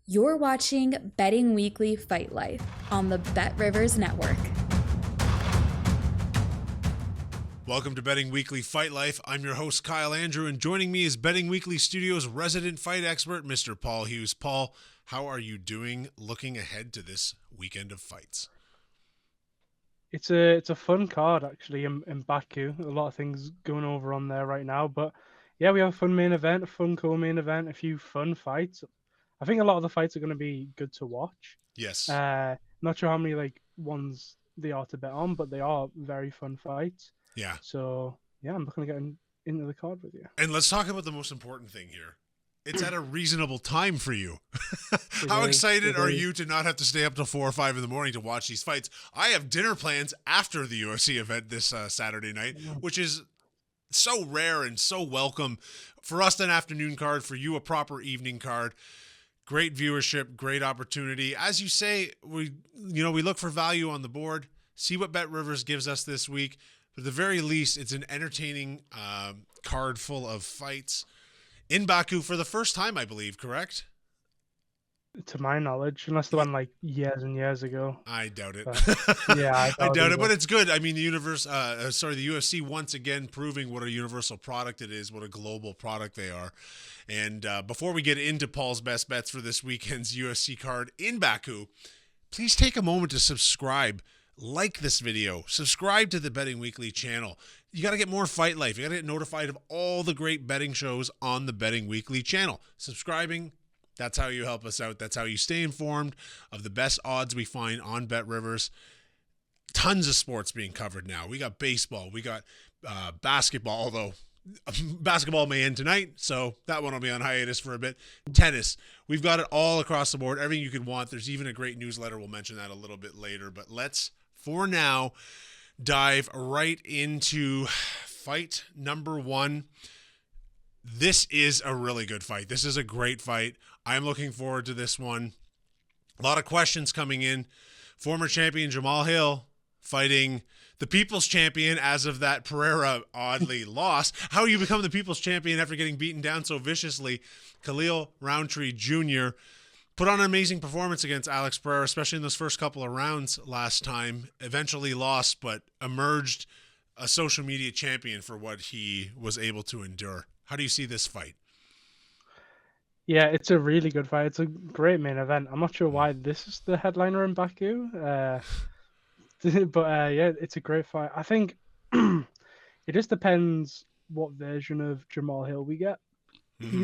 You're watching Betting Weekly Fight Life on the Bet Rivers Network. Welcome to Betting Weekly Fight Life. I'm your host, Kyle Andrew, and joining me is Betting Weekly Studios resident fight expert, Mr. Paul Hughes. Paul, how are you doing looking ahead to this weekend of fights? It's a fun card actually in Baku. A lot of things going over on there right now, but yeah, we have a fun main event, a fun co-main event, a few fun fights. I think a lot of the fights are going to be good to watch. Yes. Not sure how many ones they are to bet on, but they are very fun fights. Yeah. So yeah, I'm looking to get into the card with you. And let's talk about the most important thing here. It's at a reasonable time for you. How excited are you to not have to stay up till 4 or 5 in the morning to watch these fights? I have dinner plans after the UFC event this Saturday night, which is so rare and so welcome. For us, an afternoon card. For you, a proper evening card. Great viewership, great opportunity. As you say, we look for value on the board. See what Bet Rivers gives us this week. But at the very least, it's an entertaining card full of fights. In Baku for the first time, I believe, correct? To my knowledge, unless they went years and years ago. I doubt it. Yeah, I doubt it, but it's good. I mean, the UFC once again proving what a universal product it is, what a global product they are. And before we get into Paul's best bets for this weekend's UFC card in Baku, please take a moment to subscribe. Like this video, subscribe to the Betting Weekly channel. You got to get more Fight Life. You got to get notified of all the great betting shows on the Betting Weekly channel. Subscribing, that's how you help us out. That's how you stay informed of the best odds we find on Bet Rivers. Tons of sports being covered now. We got baseball. We got basketball, although basketball may end tonight, so that one will be on hiatus for a bit. Tennis. We've got it all across the board. Everything you could want. There's even a great newsletter. We'll mention that a little bit later. But let's, for now, dive right into fight number one. This is a really good fight. This is a great fight. I'm looking forward to this one. A lot of questions coming in. Former champion Jamahal Hill fighting the People's Champion as of that Pereira oddly loss. How you become the People's Champion after getting beaten down so viciously. Khalil Rountree Jr. put on an amazing performance against Alex Pereira, especially in those first couple of rounds last time. Eventually lost, but emerged a social media champion for what he was able to endure. How do you see this fight? Yeah, it's a really good fight. It's a great main event. I'm not sure why this is the headliner in Baku. But yeah, it's a great fight. I think it just depends what version of Jamahal Hill we get. Mm-hmm.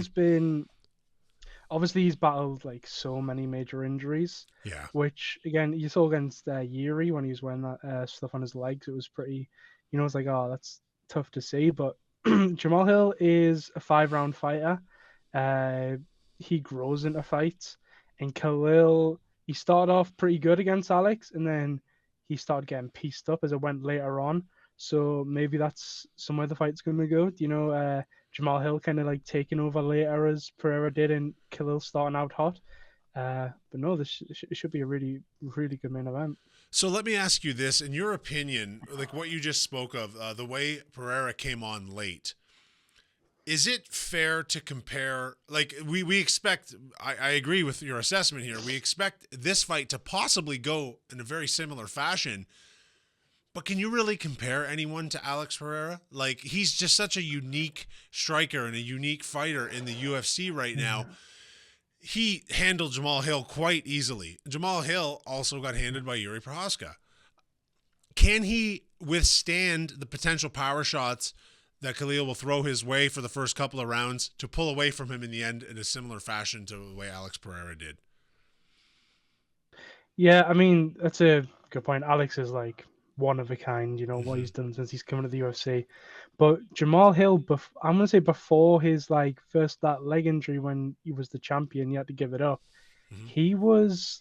He's battled so many major injuries. Yeah. Which again, you saw against Yuri when he was wearing that stuff on his legs. It was pretty, it's that's tough to see. But Jamahal Hill is a 5-round fighter. He grows into fights, and Khalil, he started off pretty good against Alex, and then he started getting pieced up as it went later on. So maybe that's somewhere the fight's going to go. Jamahal Hill kind of taking over later as Pereira did, and Khalil starting out hot. But no, this should be a really, really good main event. So let me ask you this. In your opinion, what you just spoke of, the way Pereira came on late, is it fair to compare, we expect, I agree with your assessment here, we expect this fight to possibly go in a very similar fashion, but can you really compare anyone to Alex Pereira? He's just such a unique striker and a unique fighter in the UFC right now. He handled Jamahal Hill quite easily. Jamahal Hill also got handed by Yuri Prochazka. Can he withstand the potential power shots that Khalil will throw his way for the first couple of rounds to pull away from him in the end in a similar fashion to the way Alex Pereira did? Yeah, I mean, that's a good point. Alex is one of a kind, what he's done since he's come to the UFC. But Jamahal Hill, I'm going to say before his first that leg injury when he was the champion, he had to give it up. Mm-hmm. He was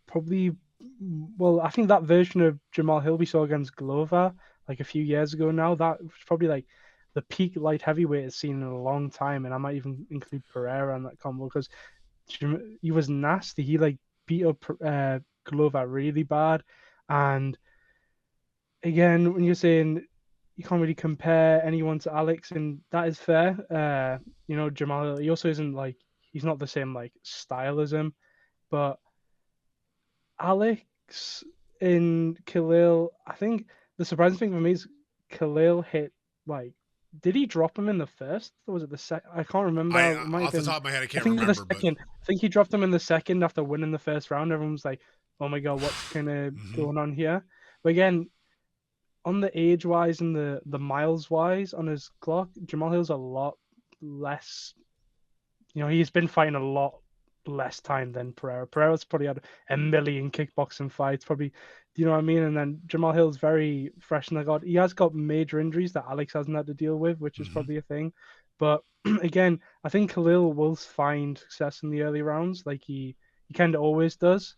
probably, I think that version of Jamahal Hill we saw against Glover a few years ago now, that was probably the peak light heavyweight I've seen in a long time, and I might even include Pereira in that combo because he was nasty. He beat up Glover really bad, and again, when you're saying you can't really compare anyone to Alex, and that is fair. Jamahal, he also isn't he's not the same like style as him. But Alex in Khalil, I think the surprising thing for me is Khalil hit like, did he drop him in the first or was it the second? I can't remember. I It might have off the been. top of my head, I I can't think the remember, but second. I think he dropped him in the second after winning the first round. Everyone's like, "Oh my god, what's kind of going on here?" But again, on the age wise and the miles wise on his clock, Jamahal Hill's a lot less. He's been fighting a lot less time than Pereira. Pereira's probably had a million kickboxing fights, probably. Do you know what I mean? And then Jamahal Hill's very fresh in the guard. He has got major injuries that Alex hasn't had to deal with, which is probably a thing. But again, I think Khalil will find success in the early rounds, like he kind of always does.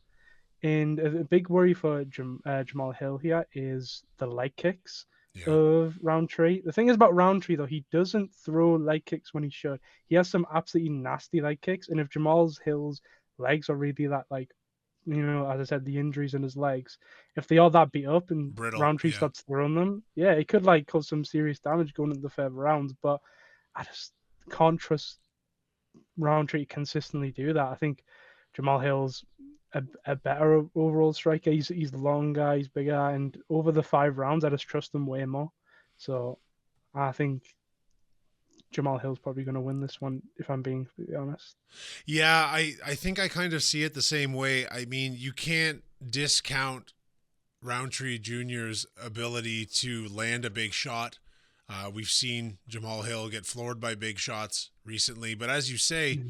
And a big worry for Jamahal Hill here is the leg kicks yeah. of Rountree. The thing is about Rountree, though, he doesn't throw leg kicks when he should. He has some absolutely nasty leg kicks. And if Jamahal Hill's legs are really that, like, as I said, the injuries in his legs, if they are that beat up and Brittle, Rountree starts throwing them, yeah, it could, like, cause some serious damage going into the further rounds. But I just can't trust Rountree to consistently do that. I think Jamahal Hill's a better overall striker. He's the long guy, he's bigger, and over the 5 rounds, I just trust him way more. So I think Jamahal Hill's probably going to win this one, if I'm being completely honest. Yeah, I think I kind of see it the same way. I mean, you can't discount Rountree Jr.'s ability to land a big shot. We've seen Jamahal Hill get floored by big shots recently, but as you say,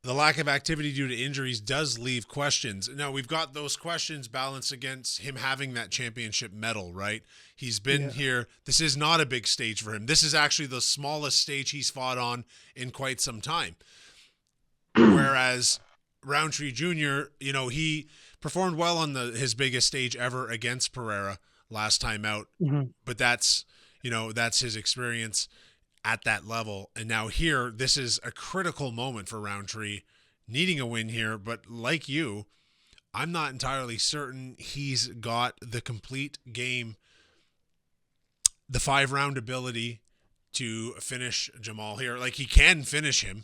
the lack of activity due to injuries does leave questions. Now, we've got those questions balanced against him having that championship medal, right? He's been here. This is not a big stage for him. This is actually the smallest stage he's fought on in quite some time. Whereas Rountree Jr., he performed well on his biggest stage ever against Pereira last time out. But that's his experience at that level. And now here, this is a critical moment for Rountree, needing a win here. But like you, I'm not entirely certain he's got the complete game, the 5-round ability to finish Jamahal here. Like, he can finish him,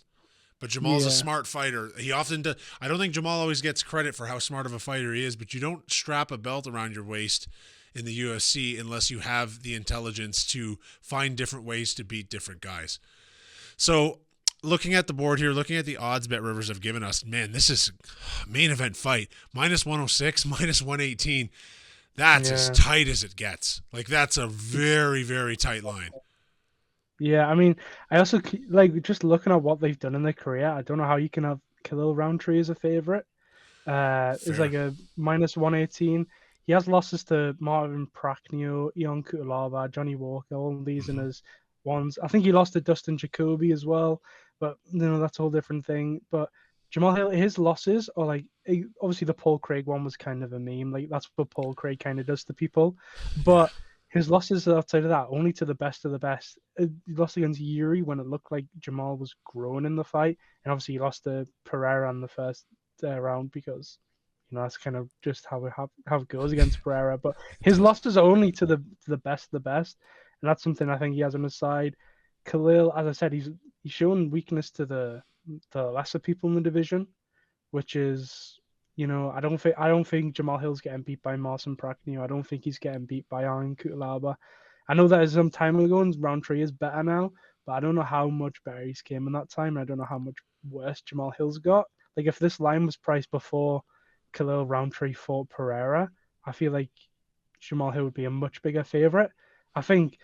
but Jamal's a smart fighter. He often does. I don't think Jamahal always gets credit for how smart of a fighter he is, but you don't strap a belt around your waist in the UFC unless you have the intelligence to find different ways to beat different guys. So looking at the board here, looking at the odds BetRivers have given us, man, this is a main event fight. -106, -118. That's as tight as it gets. Like, that's a very, very tight line. Yeah, I mean, I also, like, just looking at what they've done in their career, I don't know how you can have Khalil Rountree as a favorite. It's like a -118. He has losses to Martin Praknio, Ion Kutalaba, Johnny Walker, all these in his ones. I think he lost to Dustin Jacoby as well, but that's a whole different thing. But Jamahal Hill, his losses are like, obviously the Paul Craig one was kind of a meme. Like, that's what Paul Craig kind of does to people. But his losses outside of that, only to the best of the best. He lost against Yuri when it looked like Jamahal was growing in the fight. And obviously he lost to Pereira in the first round because that's kind of just how it goes against Pereira. But his losses are only to the best of the best, and that's something I think he has on his side. Khalil, as I said, he's shown weakness to the lesser people in the division, which is, I don't think Jamahal Hill's getting beat by Marcin Praknio. I don't think he's getting beat by Ion Kutalaba. I know that is some time ago, and Rountree is better now, but I don't know how much better he's came in that time. I don't know how much worse Jamahal Hill's got. Like, if this line was priced before Khalil Rountree fought Pereira, I feel like Jamahal Hill would be a much bigger favorite. I think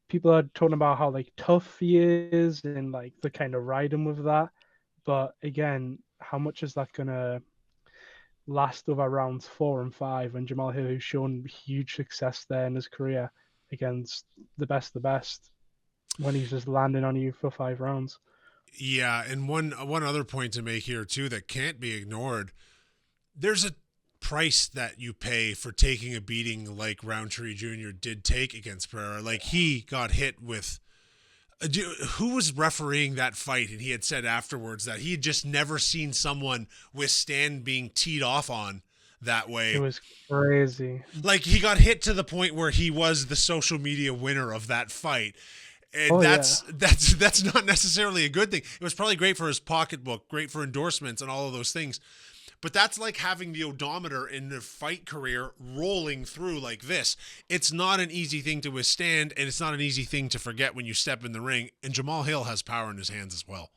people are talking about how, like, tough he is and, like, the kind of riding with that. But again, how much is that gonna last over rounds 4 and 5 when Jamahal Hill, who's shown huge success there in his career against the best of the best, when he's just landing on you for 5 rounds? Yeah, and one other point to make here too that can't be ignored. There's a price that you pay for taking a beating like Rountree Jr. did take against Pereira. Like, he got hit with who was refereeing that fight, and he had said afterwards that he had just never seen someone withstand being teed off on that way. It was crazy. Like, he got hit to the point where he was the social media winner of that fight. And that's not necessarily a good thing. It was probably great for his pocketbook, great for endorsements and all of those things. But that's like having the odometer in the fight career rolling through like this. It's not an easy thing to withstand, and it's not an easy thing to forget when you step in the ring. And Jamahal Hill has power in his hands as well.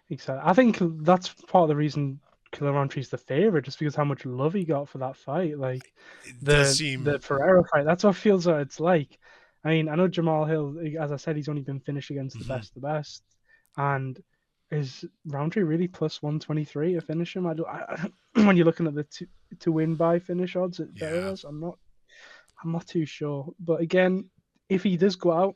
Exactly. I think that's part of the reason Khalil Rountree's the favorite, just because how much love he got for that fight. Like the Ferreira fight, that's what feels like it's like. I mean, I know Jamahal Hill, as I said, he's only been finished against the best, and is Rountree really plus 123 to finish him? When you're looking at the to win by finish odds at Ferreiras, I'm not too sure. But again, if he does go out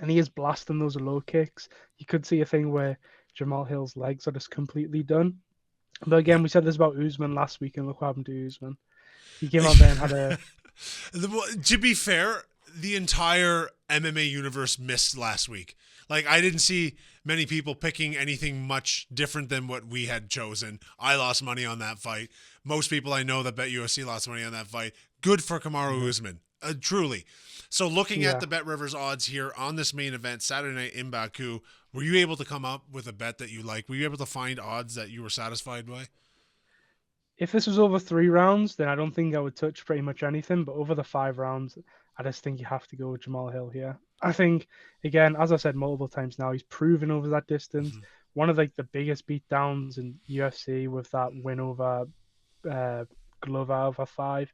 and he is blasting those low kicks, you could see a thing where Jamahal Hill's legs are just completely done. But again, we said this about Usman last week, and look what happened to Usman. He came out there and had a... To be fair, the entire MMA universe missed last week. Like, I didn't see many people picking anything much different than what we had chosen. I lost money on that fight. Most people I know that bet UFC lost money on that fight. Good for Kamaru Usman. Truly. So looking at the Bet Rivers odds here on this main event, Saturday night in Baku, were you able to come up with a bet that you like? Were you able to find odds that you were satisfied by? If this was over 3 rounds, then I don't think I would touch pretty much anything. But over the 5 rounds, I just think you have to go with Jamahal Hill here. I think, again, as I said multiple times now, he's proven over that distance. One of the biggest beatdowns in UFC with that win over Glover over 5.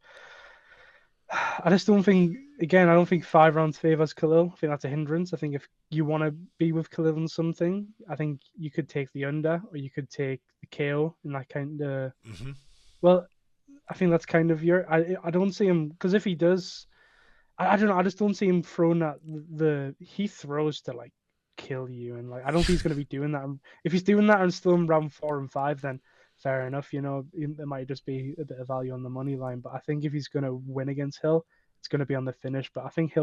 I just don't think, again, I don't think 5 rounds favors Khalil. I think that's a hindrance. I think if you want to be with Khalil in something, I think you could take the under, or you could take the KO in that kind of... Well, I think that's kind of your... I don't see him... Because if he does... I don't know. I just don't see him throwing that... He throws to, like, kill you. And, like, I don't think he's going to be doing that. If he's doing that and still in round 4 and 5, then fair enough. You know, it might just be a bit of value on the money line. But I think if he's going to win against Hill, it's going to be on the finish. But I think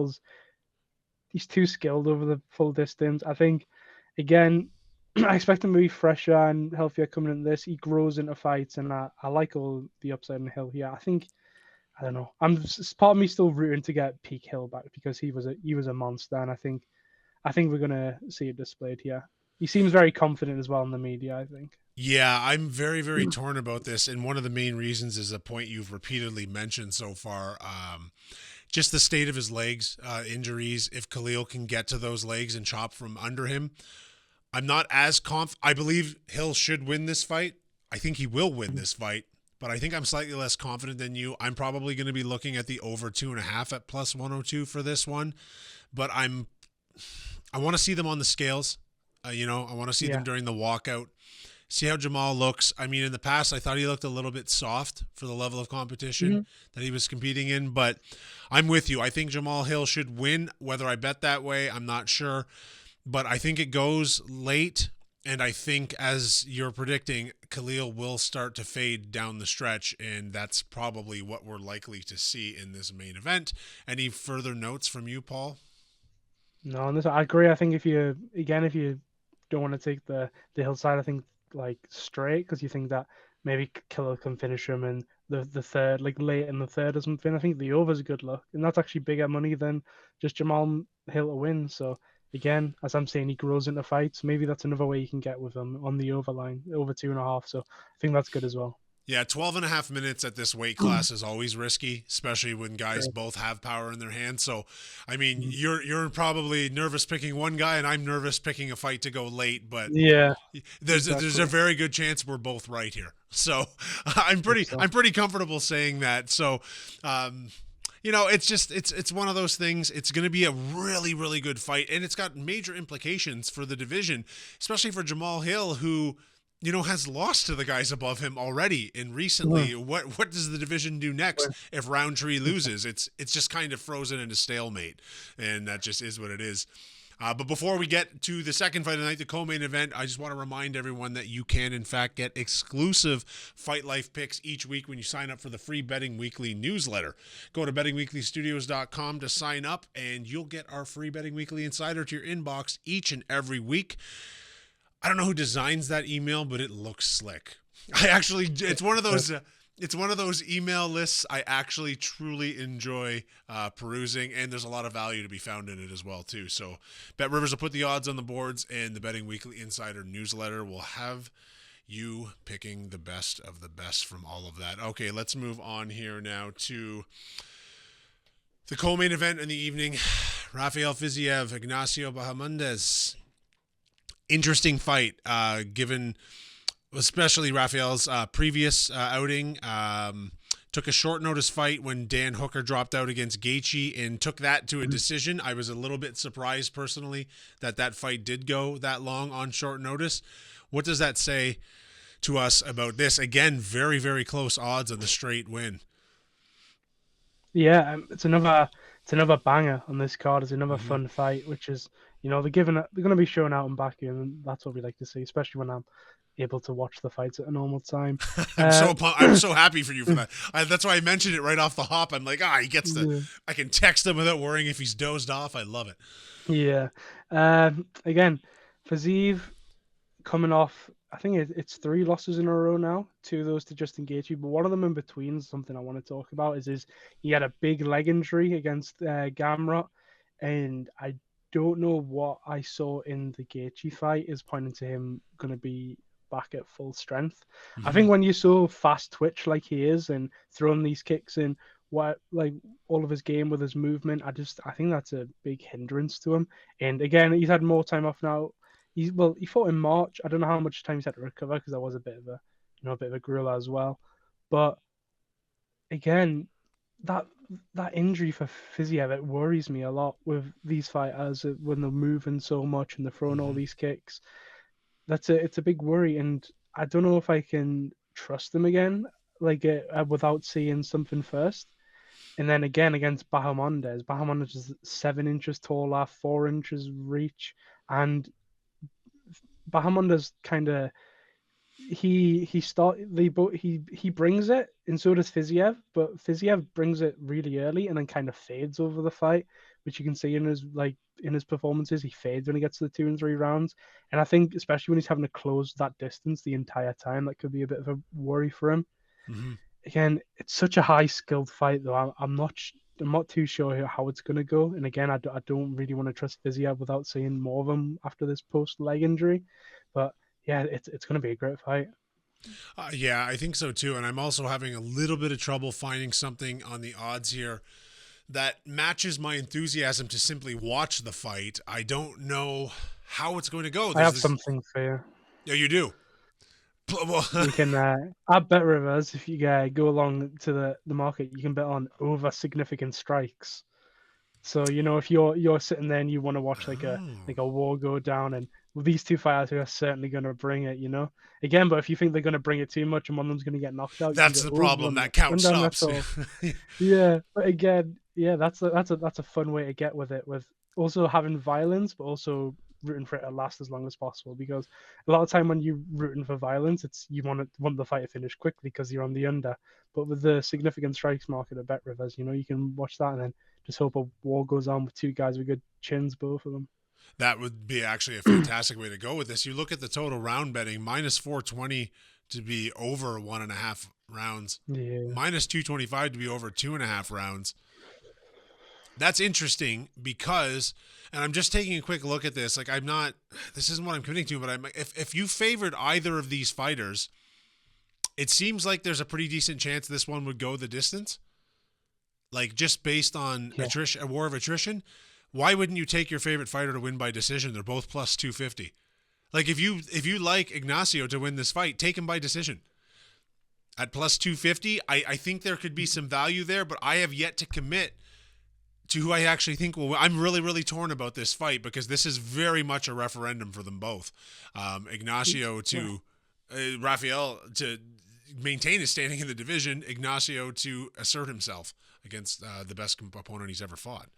he's too skilled over the full distance. I think, again... I expect him to be fresher and healthier coming into this. He grows into fights, and I like all the upside in Hill here. I don't know. Part of me still rooting to get peak Hill back because he was a monster, and I think we're gonna see it displayed here. He seems very confident as well in the media, I think. Yeah, I'm very, very torn about this, and one of the main reasons is a point you've repeatedly mentioned so far. Just the state of his legs, injuries. If Khalil can get to those legs and chop from under him, I'm not as I believe Hill should win this fight. I think he will win this fight, but I think I'm slightly less confident than you. I'm probably going to be looking at the over 2.5 at plus 102 for this one, but I want to see them on the scales. I want to see them during the walkout. See how Jamahal looks. I mean, in the past, I thought he looked a little bit soft for the level of competition that he was competing in, but I'm with you. I think Jamahal Hill should win. Whether I bet that way, I'm not sure. But I think it goes late, and I think, as you're predicting, Khalil will start to fade down the stretch, and that's probably what we're likely to see in this main event. Any further notes from you, Paul? No, on this, I agree. I think if you don't want to take the Hill side, I think like straight, because you think that maybe Khalil can finish him in the third, like late in the third or something. I think the over's a good look, and that's actually bigger money than just Jamahal Hill to win. So. Again, as I'm saying, he grows into fights. Maybe that's another way you can get with him on the over line, over 2.5. So I think that's good as well. Yeah, 12.5 minutes at this weight class is always risky, especially when guys both have power in their hands. So, I mean, you're probably nervous picking one guy, and I'm nervous picking a fight to go late. But there's a very good chance we're both right here. So I'm pretty comfortable saying that. So. It's one of those things. It's going to be a really, really good fight, and it's got major implications for the division, especially for Jamahal Hill, who, has lost to the guys above him already and recently. What does the division do next if Rountree loses? It's just kind of frozen into stalemate, and that just is what it is. But before we get to the second fight of the night, the co-main event, I just want to remind everyone that you can, in fact, get exclusive Fight Life picks each week when you sign up for the free Betting Weekly newsletter. Go to bettingweeklystudios.com to sign up, and you'll get our free Betting Weekly Insider to your inbox each and every week. I don't know who designs that email, but it looks slick. It's one of those... It's one of those email lists I actually truly enjoy perusing, and there's a lot of value to be found in it as well too. So Bet Rivers will put the odds on the boards, and the Betting Weekly Insider newsletter will have you picking the best of the best from all of that. Okay, let's move on here now to the co-main event in the evening. Rafael Fiziev, Ignacio Bahamondes. Interesting fight, given especially Rafael's previous outing. Took a short notice fight when Dan Hooker dropped out against Gaethje and took that to a decision. I was a little bit surprised personally that fight did go that long on short notice. What does that say to us about this? Again, very, very close odds on the straight win. Yeah, it's another banger on this card. It's another fun fight, which is, they're going to be showing out in Baku, and that's what we like to see, especially when I'm able to watch the fights at a normal time. I'm so happy for you for that. That's why I mentioned it right off the hop. I'm like, he gets I can text him without worrying if he's dozed off. I love it. Yeah. Again, Fiziev coming off, I think it's 3 losses in a row now. 2 of those to Justin Gaethje, but one of them in between, something I want to talk about, is he had a big leg injury against Gamrot, and I don't know what I saw in the Gaethje fight is pointing to him going to be back at full strength. I think when you're so fast twitch like he is and throwing these kicks in, all of his game with his movement, I think that's a big hindrance to him. And again, he's had more time off now. He fought in March. I don't know how much time he's had to recover because that was a bit of a gorilla as well. But again, that injury for Fiziev, it worries me a lot with these fighters when they're moving so much and they're throwing all these kicks. It's a big worry, and I don't know if I can trust him again, without seeing something first. And then again against Bahamondes. Bahamondes is 7 inches taller, 4 inches reach, and Bahamondes kind of he brings it, and so does Fiziev, but Fiziev brings it really early and then kind of fades over the fight, which you can see in his performances. He fades when he gets to the 2 and 3 rounds, and I think especially when he's having to close that distance the entire time, that could be a bit of a worry for him. Again, it's such a high skilled fight though. I'm not too sure how it's going to go. And again, I don't really want to trust Fiziev without seeing more of him after this post leg injury. But yeah, it's going to be a great fight. Yeah, I think so too. And I'm also having a little bit of trouble finding something on the odds here that matches my enthusiasm to simply watch the fight. I don't know how it's going to go. I have something for you. Yeah, you do. You can at Bet Rivers, if you go along to the market, you can bet on over significant strikes. So if you're sitting there and you want to watch like a war go down, and these 2 fighters who are certainly going to bring it, again. But if you think they're going to bring it too much and one of them's going to get knocked out, that's the problem. That count stops. Yeah, but again, that's a fun way to get with it, with also having violence, but also rooting for it to last as long as possible, because a lot of time when you're rooting for violence, it's you want the fight to finish quickly because you're on the under. But with the significant strikes market at Bet Rivers, you can watch that and then just hope a war goes on with 2 guys with good chins, both of them. That would be actually a fantastic way to go with this. You look at the total round betting, minus 420 to be over 1.5 rounds, minus 225 to be over 2.5 rounds. That's interesting because, and I'm just taking a quick look at this. This isn't what I'm committing to, but if you favored either of these fighters, it seems like there's a pretty decent chance this one would go the distance. Just based on a war of attrition, why wouldn't you take your favorite fighter to win by decision? They're both plus 250. If you like Ignacio to win this fight, take him by decision. At plus 250, I think there could be some value there, but I have yet to commit to who I actually think will win. I'm really, really torn about this fight because this is very much a referendum for them both. Ignacio to Rafael to maintain his standing in the division, Ignacio to assert himself against the best opponent he's ever fought.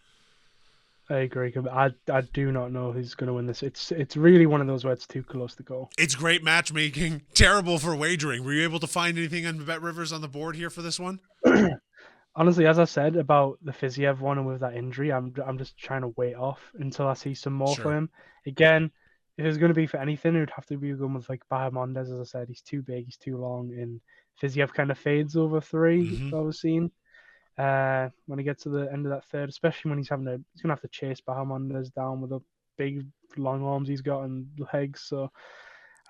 I agree. I do not know who's going to win this. It's really one of those where it's too close to call. It's great matchmaking. Terrible for wagering. Were you able to find anything on Bet Rivers on the board here for this one? Honestly, as I said about the Fiziev one and with that injury, I'm just trying to wait off until I see some more for him. Again, if it's going to be for anything, it would have to be going with like Bahamondes. As I said, he's too big, he's too long, and Fiziev kind of fades over 3. Mm-hmm. I was seeing when he gets to the end of that third, especially when he's gonna have to chase Bahamondes down with the big long arms he's got and legs. So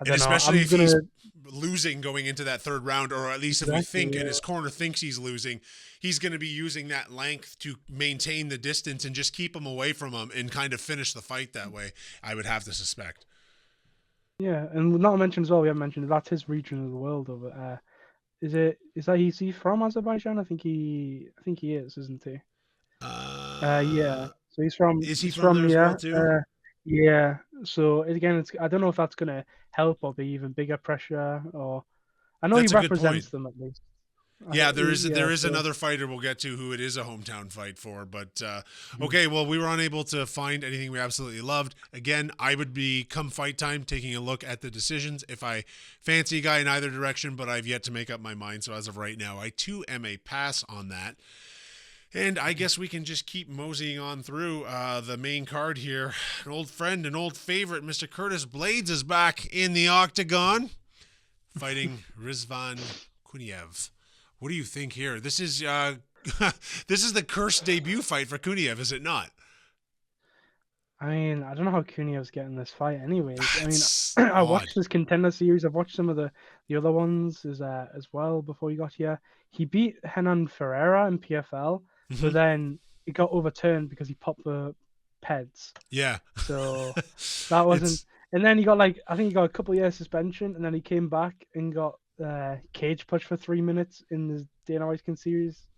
I And don't know. especially I'm if he's gonna losing going into that third round, or at least if we exactly. think and his corner thinks he's losing, he's going to be using that length to maintain the distance and just keep him away from him and kind of finish the fight that way, I would have to suspect. Yeah, and not to mention as well, we haven't mentioned that's his region of the world over. Is he from Azerbaijan? I think he is, isn't he? Yeah. So Is he he's from from there as well too? yeah. So again, I don't know if that's gonna help or be even bigger pressure, or I know he That's a good point. represents them at least. Yeah, there is So another fighter we'll get to who it is a hometown fight for, but mm, okay, well, we were unable to find anything we absolutely loved. Again, I would be come fight time taking a look at the decisions if I fancy a guy in either direction, but I've yet to make up my mind. So as of right now, I too am a pass on that. And I guess we can just keep moseying on through the main card here. An old friend, an old favorite, Mr. Curtis Blaydes is back in the octagon, fighting Rizvan Kuniev. What do you think here? This is this is the cursed debut fight for Kuniev, is it not? I mean, I don't know how Kuniev's getting this fight. Anyways, I mean, It's I odd. watched this contender series. I've watched some of the other ones as well before he got here. He beat Henan Ferreira in PFL, Mm-hmm. but then it got overturned because he popped the peds. Yeah. So that wasn't. It's And then he got I think he got a couple of years suspension, and then he came back and got cage push for 3 minutes in the Dana White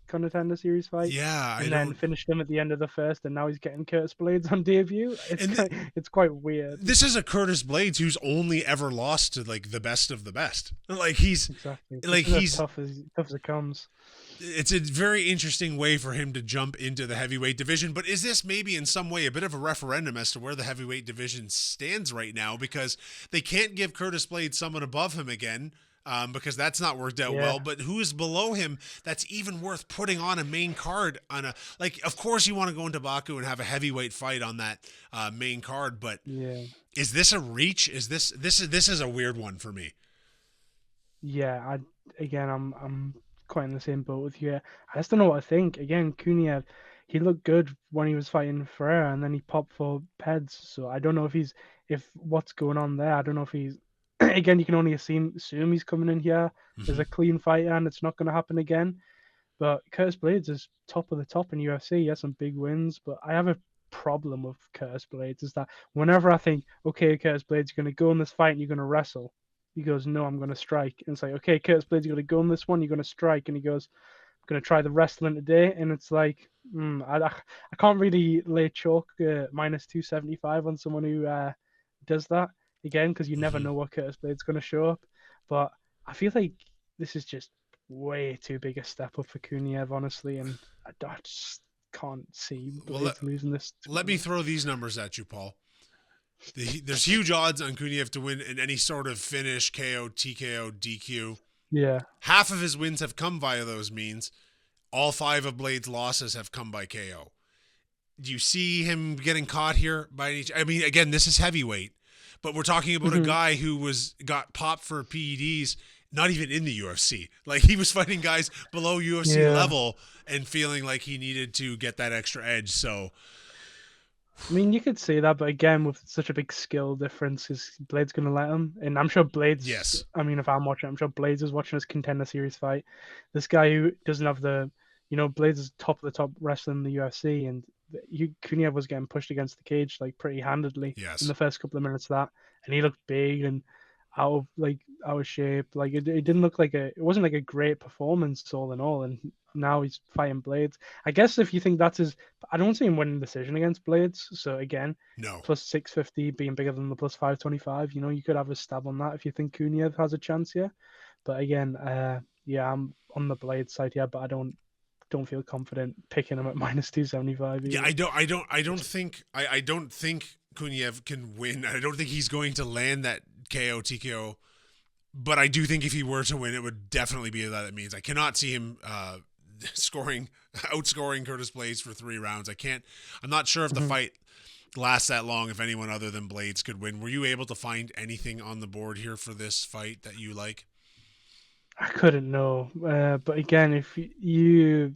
contender series fight, yeah, I and then don't. finished him at the end of the first, and now he's getting Curtis Blaydes on debut. And It's quite weird. this is a Curtis Blaydes who's only ever lost to like the best of the best. Like he's Exactly. like This is he's tough as it comes. it's a very interesting way for him to jump into the heavyweight division. But is this maybe in some way a bit of a referendum as to where the heavyweight division stands right now? Because they can't give Curtis Blaydes someone above him again. Because that's not worked out well. But who is below him that's even worth putting on a main card on a like? Of course, you want to go into Baku and have a heavyweight fight on that main card. But Yeah. is this a reach? Is this is a weird one for me? Yeah, I'm quite in the same boat with you. I just don't know what I think. Again, Kuniev, he looked good when he was fighting Ferrer, and then he popped for Peds. So I don't know if what's going on there. I don't know if he's again. You can only assume he's coming in here as Mm-hmm. a clean fighter, and it's not going to happen again. But Curtis Blaydes is top of the top in UFC. He has some big wins, but I have a problem with Curtis Blaydes is that whenever I think, okay, Curtis Blaydes, you're going to go in this fight and you're going to wrestle, he goes, no, I'm going to strike. And it's like, okay, Curtis Blaydes, you're going to go in this one, you're going to strike. And he goes, I'm going to try the wrestling today. And it's like, I can't really lay chalk minus 275 on someone who does that again, because you never Mm-hmm. know what Curtis Blaydes is going to show up. But I feel like this is just way too big a step up for Kuniev, honestly. And I just can't see Well, Blaydes losing this. let me throw these numbers at you, Paul. There's huge odds on Kuniev to win in any sort of finish, KO, TKO, DQ. Yeah. Half of his wins have come via those means. All 5 of Blaydes' losses have come by KO. Do you see him getting caught here by any? I mean, again, this is heavyweight, but we're talking about a guy who got popped for PEDs, not even in the UFC. Like he was fighting guys below UFC level and feeling like he needed to get that extra edge. So, I mean, you could say that, but again, with such a big skill difference, is Blaydes going to let him? And I'm sure Blaydes, yes. I mean, if I'm watching, I'm sure Blaydes is watching this contender series fight. This guy who doesn't have Blaydes is top of the top wrestler in the UFC, and Kuniev was getting pushed against the cage like pretty handedly in the first couple of minutes of that, and he looked big and out of shape. Like it didn't look like it wasn't like a great performance all in all, and now he's fighting Blaydes. I guess if you think that's I don't see him winning decision against Blaydes. So again, no. plus 650 being bigger than the plus 525, you could have a stab on that if you think Kuniev has a chance here. But again, I'm on the Blaydes side here, but I don't feel confident picking him at minus 275. Either. Yeah, I don't think Kuniev can win. I don't think he's going to land that KO TKO. But I do think if he were to win, it would definitely be that means. I cannot see him outscoring Curtis Blaydes for 3 rounds. I'm not sure if the fight last that long if anyone other than Blaydes could win. Were you able to find anything on the board here for this fight that you like? I couldn't know. But again, if you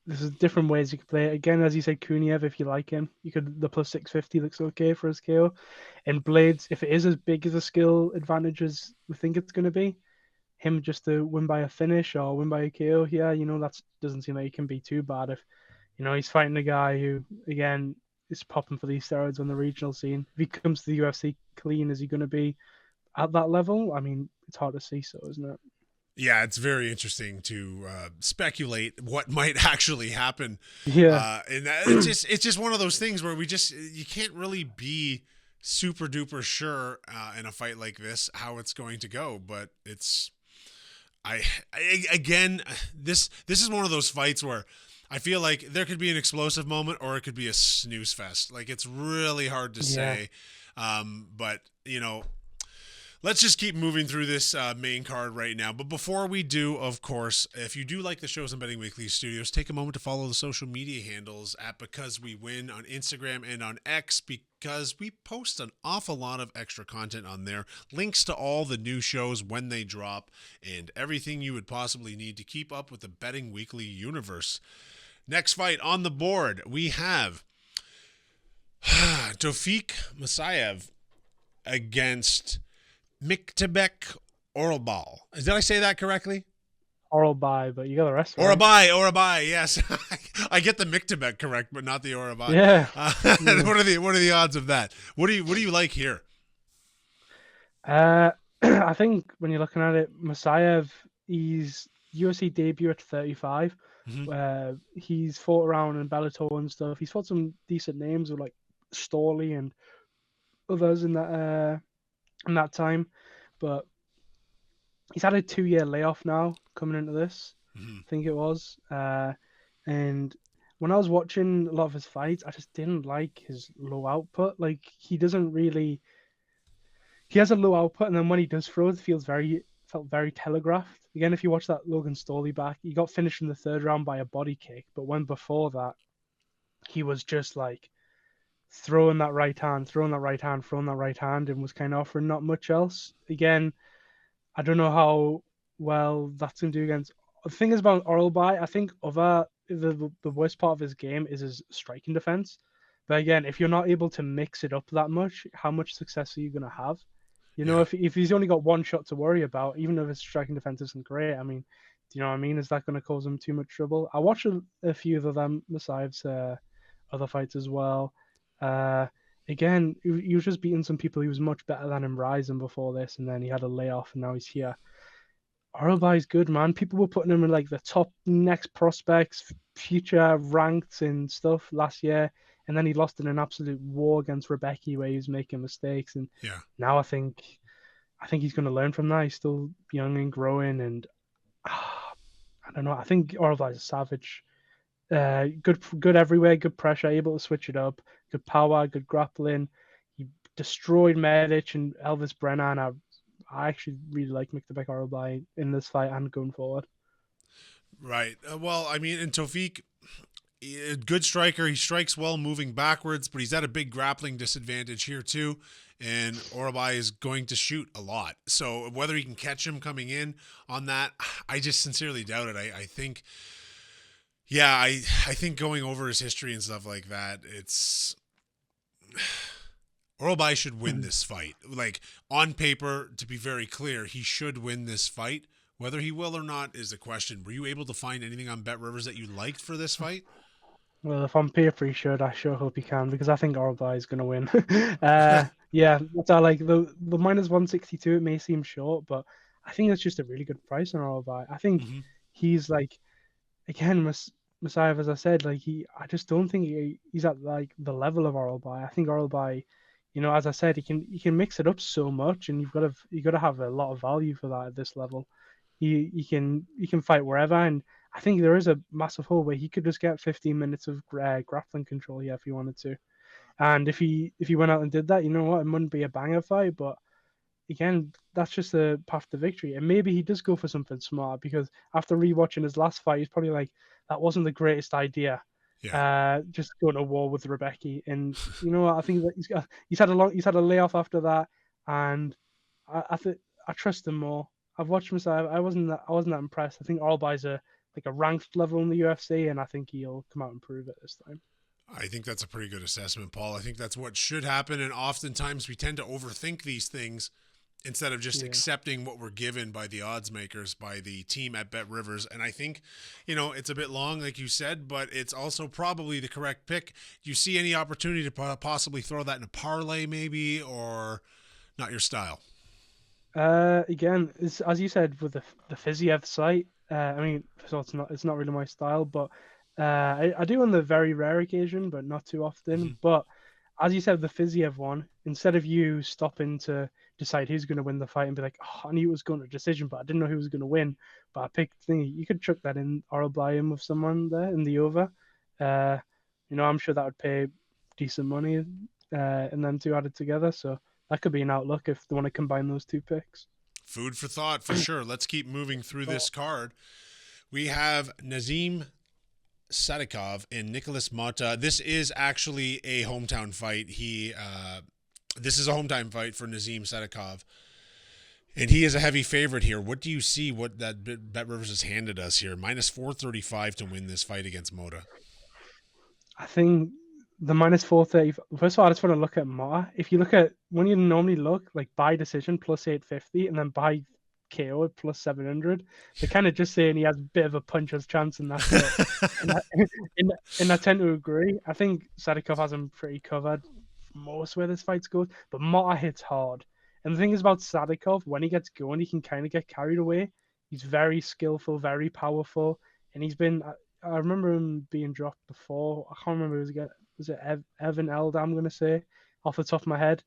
there's different ways you could play it. Again, as you said, Kuniev, if you like him, you could the plus 650 looks okay for his KO. And Blaydes, if it is as big as a skill advantage as we think it's going to be, him just to win by a finish or win by a KO, yeah, that doesn't seem like it can be too bad. If he's fighting a guy who again is popping for these steroids on the regional scene. If he comes to the UFC clean, is he going to be at that level? I mean, it's hard to see, so isn't it? Yeah, it's very interesting to speculate what might actually happen. Yeah, And it's just one of those things where you can't really be super duper sure in a fight like this how it's going to go. But it's again, this is one of those fights where I feel like there could be an explosive moment or it could be a snooze fest. Like, it's really hard to say. But let's just keep moving through this main card right now. But before we do, of course, if you do like the shows on Betting Weekly Studios, take a moment to follow the social media handles at Because We Win on Instagram and on X, because we post an awful lot of extra content on there. Links to all the new shows when they drop and everything you would possibly need to keep up with the Betting Weekly universe. Next fight on the board, we have Tofiq Musayev against Myktybek Orolbai. Did I say that correctly? Orolbai, but you got the rest right. Orolbai, yes. I get the Myktybek correct, but not the Orolbai. Yeah. What are the odds of that? What do you like here? I think when you're looking at it, Musayev, he's UFC debut at 35. Mm-hmm. He's fought around in Bellator and stuff. He's fought some decent names with like Storley and others in that time, but he's had a 2-year layoff now coming into this. Mm-hmm. I think it was. And when I was watching a lot of his fights, I just didn't like his low output. Like, he has a low output, and then when he does throw, it felt very telegraphed. Again, if you watch that Logan Storley back, he got finished in the third round by a body kick, but when before that, he was just like throwing that right hand, and was kind of offering not much else. Again, I don't know how well that's going to do against. The thing is about Orolbai, I think the worst part of his game is his striking defense. But again, if you're not able to mix it up that much, how much success are you going to have? If he's only got one shot to worry about, even if his striking defense isn't great, I mean, do you know what I mean? Is that going to cause him too much trouble? I watched a few of them, Musayev's other fights as well. Again, he was just beating some people he was much better than in Ryzen before this, and then he had a layoff, and now he's here. Orolbai's good, man. People were putting him in like the top next prospects, future ranked and stuff last year, and then he lost in an absolute war against Rebecca where he was making mistakes. And now I think he's going to learn from that. He's still young and growing, and I don't know. I think Orolbai's a savage. Good everywhere, good pressure, able to switch it up, good power, good grappling. He destroyed Medic and Elvis Brenner, and I actually really like Myktybek Orolbai in this fight and going forward. Right. Well, I mean, and Tofiq, a good striker. He strikes well moving backwards, but he's at a big grappling disadvantage here too. And Orolbai is going to shoot a lot. So whether he can catch him coming in on that, I just sincerely doubt it. I think... Yeah, I think going over his history and stuff like that, it's... Orolbai should win this fight. Like, on paper, to be very clear, he should win this fight. Whether he will or not is a question. Were you able to find anything on Bet Rivers that you liked for this fight? Well, if on paper he should, I sure hope he can, because I think Orolbai is going to win. Yeah, that's all. Like the minus 162, it may seem short, but I think that's just a really good price on Orolbai. I think he's like, again, Musayev, as I said, like I just don't think he's at like the level of Orolbai. I think Orolbai, as I said, he can mix it up so much, and you've got to have a lot of value for that at this level. He can fight wherever, and I think there is a massive hole where he could just get 15 minutes of grappling control here if he wanted to. And if he went out and did that, you know what, it wouldn't be a banger fight, but again, that's just a path to victory. And maybe he does go for something smart, because after rewatching his last fight, he's probably like, that wasn't the greatest idea. just going to war with Rebecca. And you know what? I think that he's had a layoff after that, and I trust him more. I've watched Musayev. I wasn't that impressed. I think Orolbai's a ranked level in the UFC, and I think he'll come out and prove it this time. I think that's a pretty good assessment, Paul. I think that's what should happen, and oftentimes we tend to overthink these things instead of just accepting what we're given by the odds makers, by the team at Bet Rivers. And I think, it's a bit long, like you said, but it's also probably the correct pick. Do you see any opportunity to possibly throw that in a parlay maybe, or not your style? Again, as you said, with the Fiziev site, so it's not really my style, but I do on the very rare occasion, but not too often. Mm-hmm. But as you said, the Fiziev one, instead of you stopping to decide who's going to win the fight and be like, oh, I knew it was going to decision, but I didn't know who was going to win. But I picked thingy. You could chuck that in Orolbai in with someone there in the over. I'm sure that would pay decent money, and them two added together. So that could be an outlook if they want to combine those two picks. Food for thought for sure. Let's keep moving through this card. We have Nazim, Sadykhov, and Nikolas Motta. This is actually a hometown fight. This is a hometown fight for Nazim Sadykhov, and he is a heavy favorite here. What do you see? What that Bet Rivers has handed us here? Minus 435 to win this fight against Motta. I think the minus 430. First of all, I just want to look at Motta. If you look at when you normally look like by decision plus 850 and then by KO plus 700, they're kind of just saying he has a bit of a puncher's chance, and that's it. and I tend to agree. I think Sadykhov has him pretty covered most where this fight goes, but Motta hits hard. And the thing is about Sadykhov, when he gets going, he can kind of get carried away. He's very skillful, very powerful, and he's been. I remember him being dropped before. I can't remember was it Evan Elder? I'm gonna say off the top of my head.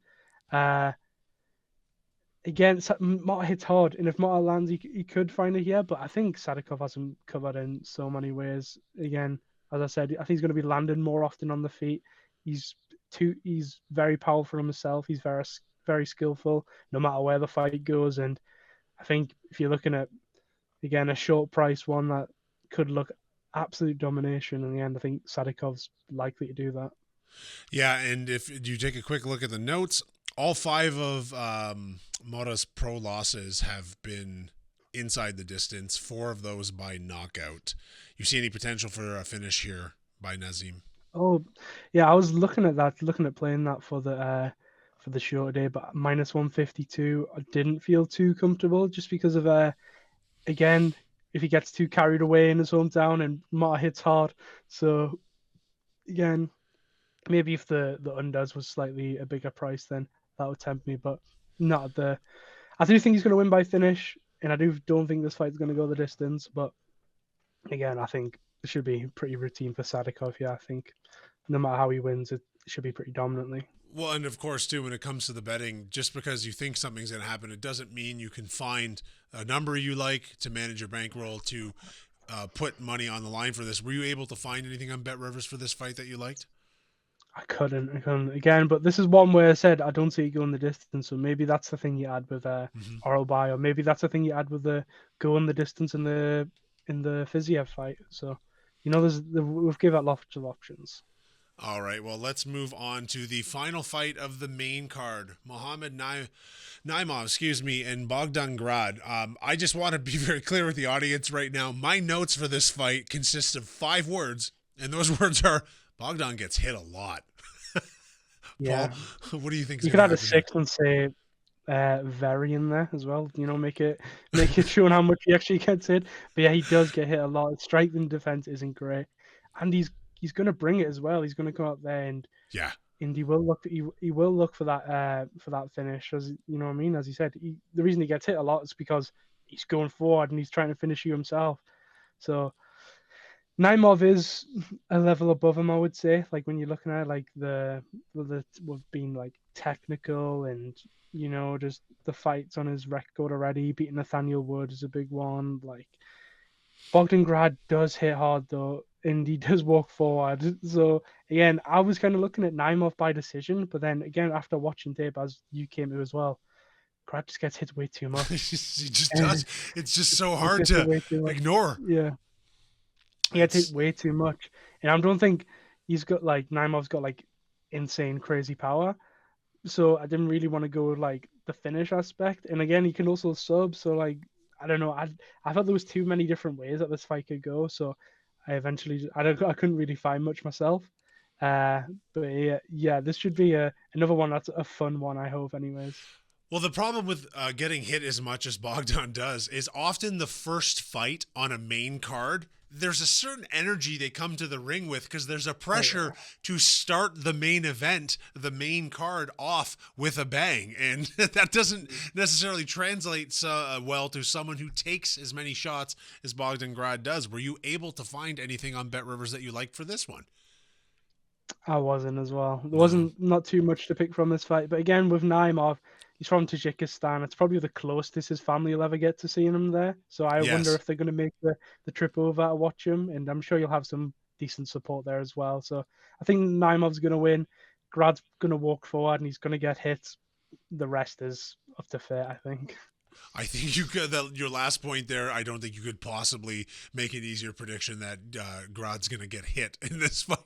Again, Motta hits hard, and if Motta lands, he could find it here. But I think Sadykhov has him covered in so many ways. Again, as I said, I think he's going to be landing more often on the feet. He's very powerful himself. He's very, very skillful, no matter where the fight goes. And I think if you're looking at, again, a short price one that could look absolute domination in the end, I think Sadykhov's likely to do that. Yeah, and if you take a quick look at the notes, all 5 of Motta's pro losses have been inside the distance, 4 of those by knockout. You see any potential for a finish here by Nazim? Oh, yeah, I was looking at playing that for the show today, but minus 152, I didn't feel too comfortable just because of again, if he gets too carried away in his hometown and Motta hits hard. So again, maybe if the unders was slightly a bigger price, then that would tempt me, but not the. I do think he's going to win by finish, and I don't think this fight's going to go the distance. But again, I think it should be pretty routine for Sadykhov. Yeah, I think no matter how he wins, it should be pretty dominantly. Well, and of course, too, when it comes to the betting, just because you think something's going to happen, it doesn't mean you can find a number you like to manage your bankroll to put money on the line for this. Were you able to find anything on Bet Rivers for this fight that you liked? I couldn't again, but this is one where I said I don't see it going the distance, so maybe that's the thing you add with Orolbai, or maybe that's the thing you add with the going the distance in the Fiziev fight. So, we've given out lots of options. All right, well, let's move on to the final fight of the main card. Naimov, and Bogdan Grad. I just want to be very clear with the audience right now. My notes for this fight consist of 5 words, and those words are Bogdan gets hit a lot. Yeah. Paul, what do you think? You could add a 6 and say very in there as well. Make it showing how much he actually gets hit. But yeah, he does get hit a lot. His strength and defense isn't great, and he's going to bring it as well. He's going to come out there and he will look for that finish. As you know what I mean? As he said, the reason he gets hit a lot is because he's going forward and he's trying to finish you himself. So Naimov is a level above him, I would say. Like when you're looking at we've been like technical and just the fights on his record already. Beating Nathaniel Wood is a big one. Like Bogdan Grad does hit hard though, and he does walk forward. So again, I was kind of looking at Naimov by decision, but then again after watching tape, as you came to as well, Grad just gets hit way too much. He just does. It's just so hard to ignore. Yeah. He gets hit way too much. I don't think he's got like Naimov's got like insane crazy power. So I didn't really want to go with like the finish aspect. And again, he can also sub. So like I don't know. I thought there was too many different ways that this fight could go. So I eventually I couldn't really find much myself. But yeah, this should be another one that's a fun one. I hope, anyways. Well, the problem with getting hit as much as Bogdan does is often the first fight on a main card, there's a certain energy they come to the ring with because there's a pressure to start the main event, the main card off with a bang. And that doesn't necessarily translate well to someone who takes as many shots as Bogdan Grad does. Were you able to find anything on Bet Rivers that you liked for this one? I wasn't as well. There wasn't not too much to pick from this fight. But again, with Naimov, he's from Tajikistan. It's probably the closest his family will ever get to seeing him there. So I wonder if they're going to make the trip over to watch him. And I'm sure you'll have some decent support there as well. So I think Naimov's going to win. Grad's going to walk forward and he's going to get hit. The rest is up to fate, I think. I think you could. Your last point there, I don't think you could possibly make an easier prediction that Grad's going to get hit in this fight.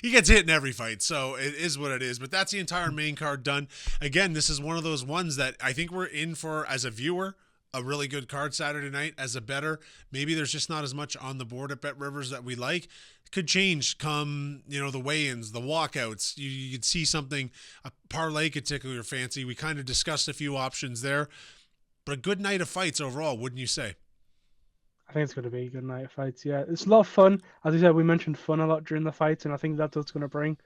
He gets hit in every fight, so it is what it is. But that's the entire main card done. Again, this is one of those ones that I think we're in for, as a viewer, a really good card Saturday night. As a bettor, maybe there's just not as much on the board at Bet Rivers that we like. It could change come, the weigh-ins, the walkouts. You could see something, a parlay could tickle your fancy. We kind of discussed a few options there. But a good night of fights overall, wouldn't you say? I think it's going to be a good night of fights, yeah. It's a lot of fun. As you said, we mentioned fun a lot during the fights, and I think that's what's going to bring.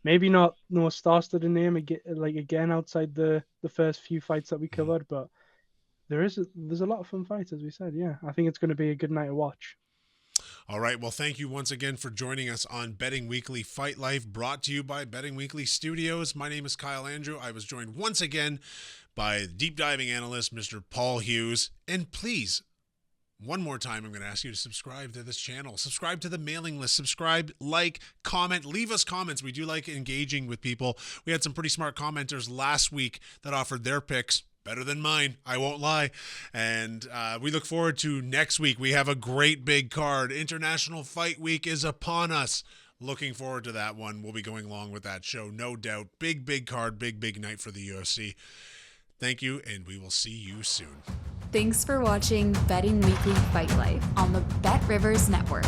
Maybe not no star-studded name again outside the first few fights that we covered, but there's a lot of fun fights, as we said, yeah. I think it's going to be a good night to watch. All right. Well, thank you once again for joining us on Betting Weekly Fight Life, brought to you by Betting Weekly Studios. My name is Kyle Andrew. I was joined once again by deep diving analyst, Mr. Paul Hughes. And please, one more time, I'm going to ask you to subscribe to this channel. Subscribe to the mailing list. Subscribe, like, comment, leave us comments. We do like engaging with people. We had some pretty smart commenters last week that offered their picks. Better than mine, I won't lie. And we look forward to next week. We have a great big card. International Fight Week is upon us. Looking forward to that one. We'll be going along with that show, no doubt. Big card, big night for the UFC. Thank you, and we will see you soon. Thanks for watching Betting Weekly Fight Life on the Bet Rivers Network.